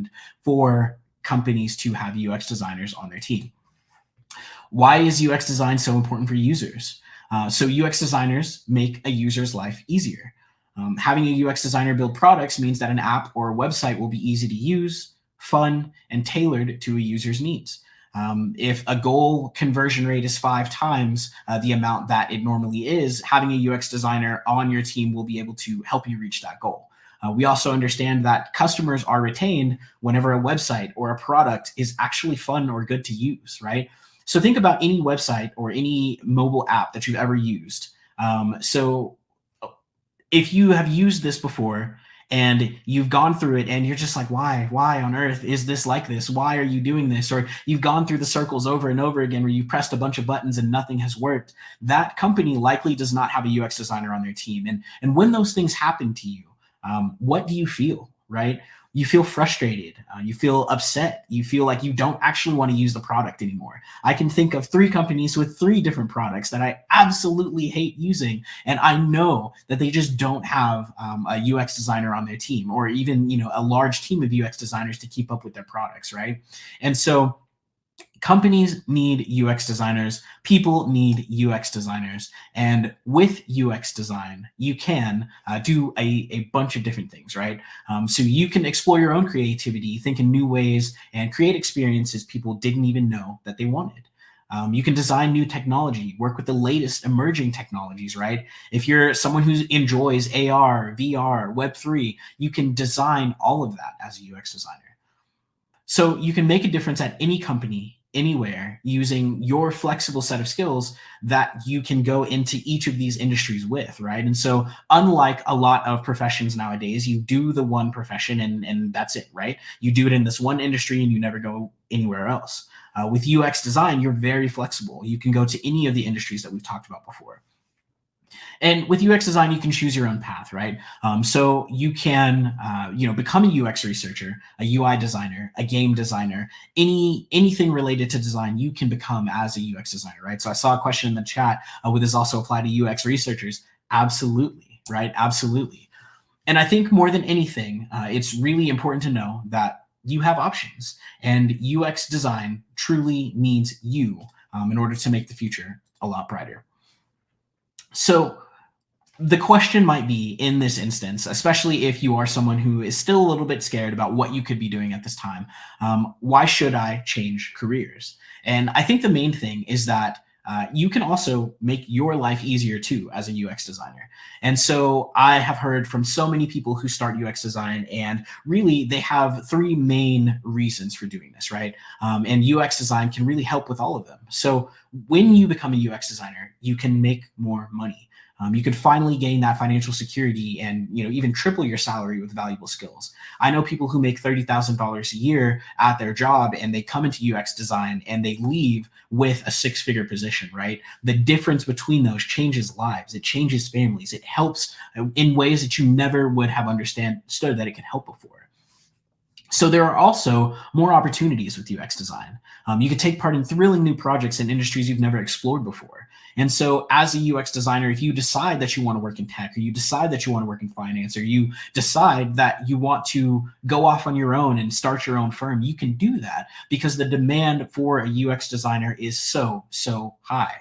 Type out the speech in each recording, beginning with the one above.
important for companies to have UX designers on their team. Why is UX design so important for users? So UX designers make a user's life easier. Having a UX designer build products means that an app or a website will be easy to use, fun, and tailored to a user's needs. If a goal conversion rate is 5 times the amount that it normally is, having a UX designer on your team will be able to help you reach that goal. We also understand that customers are retained whenever a website or a product is actually fun or good to use, right? So think about any website or any mobile app that you've ever used. So if you have used this before and you've gone through it and you're just like, why on earth is this like this? Why are you doing this? Or you've gone through the circles over and over again where you pressed a bunch of buttons and nothing has worked. That company likely does not have a UX designer on their team. And when those things happen to you, what do you feel, right? You feel frustrated, you feel upset, you feel like you don't actually want to use the product anymore. I can think of 3 companies with 3 different products that I absolutely hate using, and I know that they just don't have a UX designer on their team, or even a large team of UX designers to keep up with their products, right? And so companies need UX designers, people need UX designers, and with UX design, you can do a bunch of different things, right? So you can explore your own creativity, think in new ways, and create experiences people didn't even know that they wanted. You can design new technology, work with the latest emerging technologies, right? If you're someone who enjoys AR, VR, Web3, you can design all of that as a UX designer. So you can make a difference at any company, anywhere, using your flexible set of skills that you can go into each of these industries with, right? And so unlike a lot of professions nowadays, you do the one profession and that's it, right? You do it in this one industry and you never go anywhere else. With UX design, you're very flexible. You can go to any of the industries that we've talked about before. And with UX design, you can choose your own path, right? So you can, become a UX researcher, a UI designer, a game designer, anything related to design you can become as a UX designer, right? So I saw a question in the chat, would this also apply to UX researchers? Absolutely, right? Absolutely. And I think more than anything, it's really important to know that you have options, and UX design truly needs you in order to make the future a lot brighter. So the question might be, in this instance, especially if you are someone who is still a little bit scared about what you could be doing at this time, why should I change careers? And I think the main thing is that you can also make your life easier too as a UX designer. And so I have heard from so many people who start UX design, and really they have 3 main reasons for doing this, right? And UX design can really help with all of them. So when you become a UX designer, you can make more money. You could finally gain that financial security and even triple your salary with valuable skills. I know people who make $30,000 a year at their job, and they come into UX design and they leave with a 6-figure position, right? The difference between those changes lives. It changes families. It helps in ways that you never would have understood that it could help before. So there are also more opportunities with UX design. You can take part in thrilling new projects in industries you've never explored before. And so as a UX designer, if you decide that you want to work in tech, or you decide that you want to work in finance, or you decide that you want to go off on your own and start your own firm, you can do that because the demand for a UX designer is so high.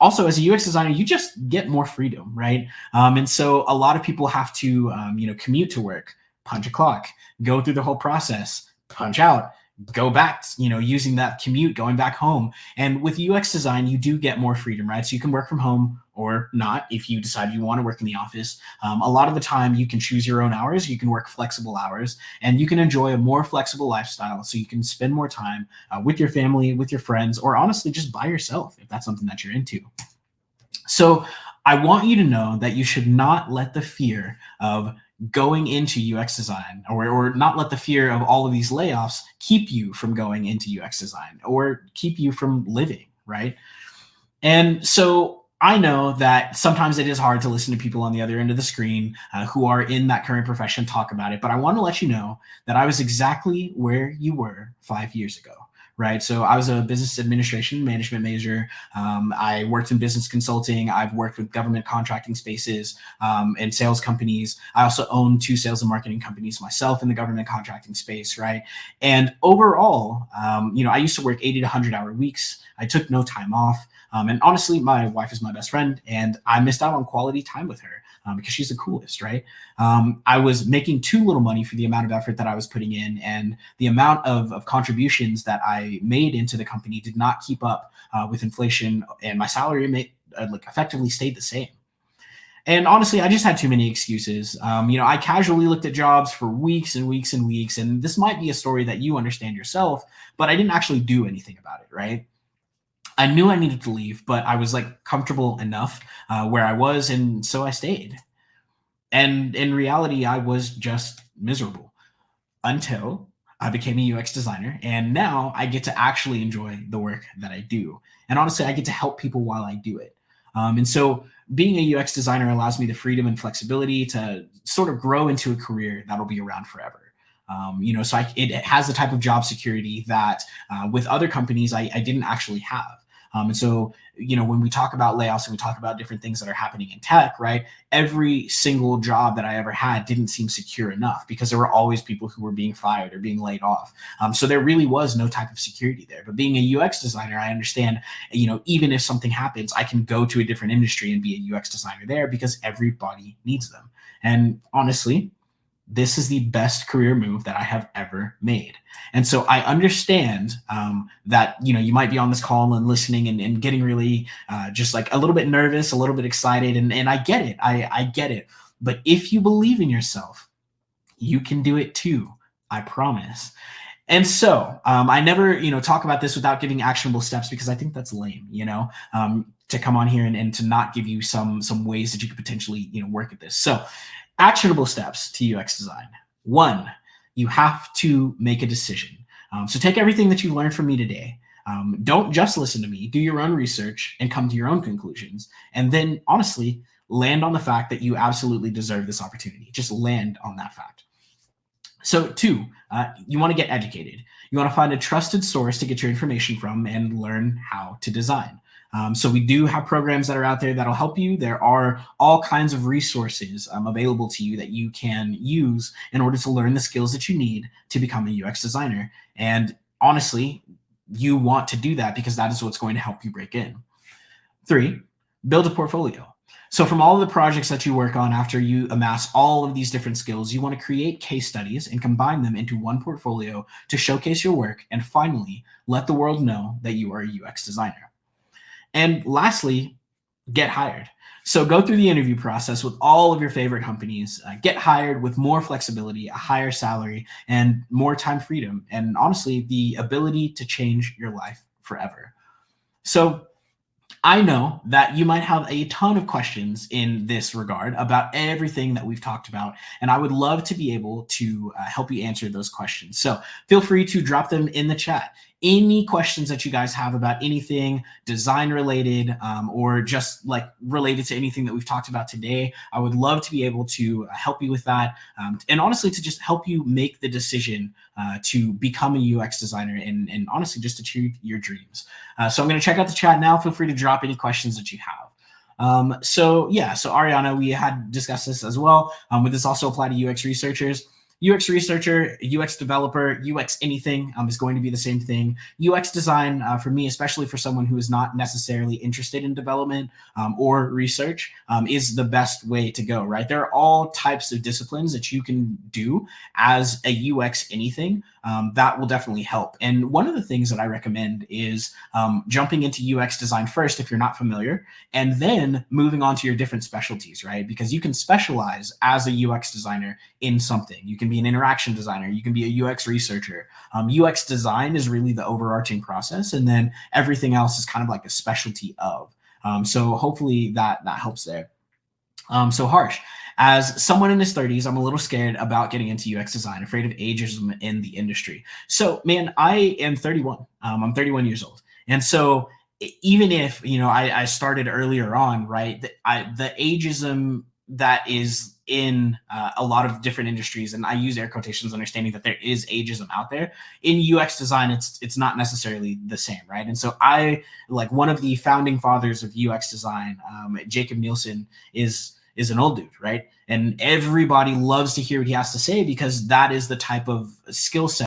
Also, as a UX designer, you just get more freedom, right? And so a lot of people have to, commute to work, punch a clock, go through the whole process, punch out, go back, using that commute, going back home. And with UX design, you do get more freedom, right? So you can work from home or not if you decide you want to work in the office. A lot of the time you can choose your own hours, you can work flexible hours, and you can enjoy a more flexible lifestyle so you can spend more time with your family, with your friends, or honestly just by yourself if that's something that you're into. So I want you to know that you should not let the fear of going into UX design, or not let the fear of all of these layoffs keep you from going into UX design or keep you from living, right? And so I know that sometimes it is hard to listen to people on the other end of the screen who are in that current profession talk about it, but I want to let you know that I was exactly where you were 5 years ago, right? So I was a business administration management major. I worked in business consulting. I've worked with government contracting spaces and sales companies. I also own 2 sales and marketing companies myself in the government contracting space, right? And overall, I used to work 80 to 100-hour weeks. I took no time off. And honestly, my wife is my best friend, and I missed out on quality time with her because she's the coolest, right? I was making too little money for the amount of effort that I was putting in, and the amount of contributions that I made into the company did not keep up with inflation, and my salary effectively stayed the same. And honestly, I just had too many excuses. I casually looked at jobs for weeks and weeks and weeks, and this might be a story that you understand yourself, but I didn't actually do anything about it, right? I knew I needed to leave, but I was comfortable enough where I was, and so I stayed. And in reality, I was just miserable until I became a UX designer. And now I get to actually enjoy the work that I do. And honestly, I get to help people while I do it. And so being a UX designer allows me the freedom and flexibility to sort of grow into a career that'll be around forever. It has the type of job security that with other companies I didn't actually have. When we talk about layoffs and we talk about different things that are happening in tech, right? Every single job that I ever had didn't seem secure enough because there were always people who were being fired or being laid off. So there really was no type of security there. But being a UX designer, I understand, even if something happens, I can go to a different industry and be a UX designer there because everybody needs them. And honestly, this is the best career move that I have ever made. And so I understand that, you might be on this call and listening and getting really just a little bit nervous, a little bit excited. And I get it. I get it. But if you believe in yourself, you can do it too. I promise. And so I never, talk about this without giving actionable steps because I think that's lame, to come on here and to not give you some ways that you could potentially, work at this. So actionable steps to UX design. 1, you have to make a decision. So take everything that you learned from me today. Don't just listen to me. Do your own research and come to your own conclusions. And then, honestly, land on the fact that you absolutely deserve this opportunity. Just land on that fact. So 2, you want to get educated. You want to find a trusted source to get your information from and learn how to design. So we do have programs that are out there that'll help you. There are all kinds of resources available to you that you can use in order to learn the skills that you need to become a UX designer. And honestly, you want to do that because that is what's going to help you break in. 3, build a portfolio. So from all of the projects that you work on after you amass all of these different skills, you want to create case studies and combine them into one portfolio to showcase your work and finally let the world know that you are a UX designer. And lastly, get hired. So go through the interview process with all of your favorite companies, get hired with more flexibility, a higher salary, and more time freedom. And honestly, the ability to change your life forever. So I know that you might have a ton of questions in this regard about everything that we've talked about, and I would love to be able to help you answer those questions. So feel free to drop them in the chat. Any questions that you guys have about anything design related or just related to anything that we've talked about today, I would love to be able to help you with that. And honestly, to just help you make the decision to become a UX designer and honestly, just achieve your dreams. So I'm going to check out the chat now. Feel free to drop any questions that you have. So Ariana, we had discussed this as well. Would this also apply to UX researchers? UX researcher, UX developer, UX anything is going to be the same thing. UX design, for me, especially for someone who is not necessarily interested in development or research, is the best way to go, right? There are all types of disciplines that you can do as a UX anything that will definitely help. And one of the things that I recommend is jumping into UX design first if you're not familiar, and then moving on to your different specialties, right? Because you can specialize as a UX designer in something. You can be an interaction designer. You can be a UX researcher. UX design is really the overarching process, and then everything else is kind of like a specialty of. So hopefully that helps there. So Harsh, as someone in his 30s, I'm a little scared about getting into UX design, afraid of ageism in the industry. So man, I am 31. I'm 31 years old. And so even if, I started earlier on, right, the ageism that is in a lot of different industries, and I use air quotations, understanding that there is ageism out there in UX design. It's not necessarily the same, right? And so I, like, one of the founding fathers of UX design, Jacob Nielsen, is an old dude, right? And everybody loves to hear what he has to say because that is the type of skill set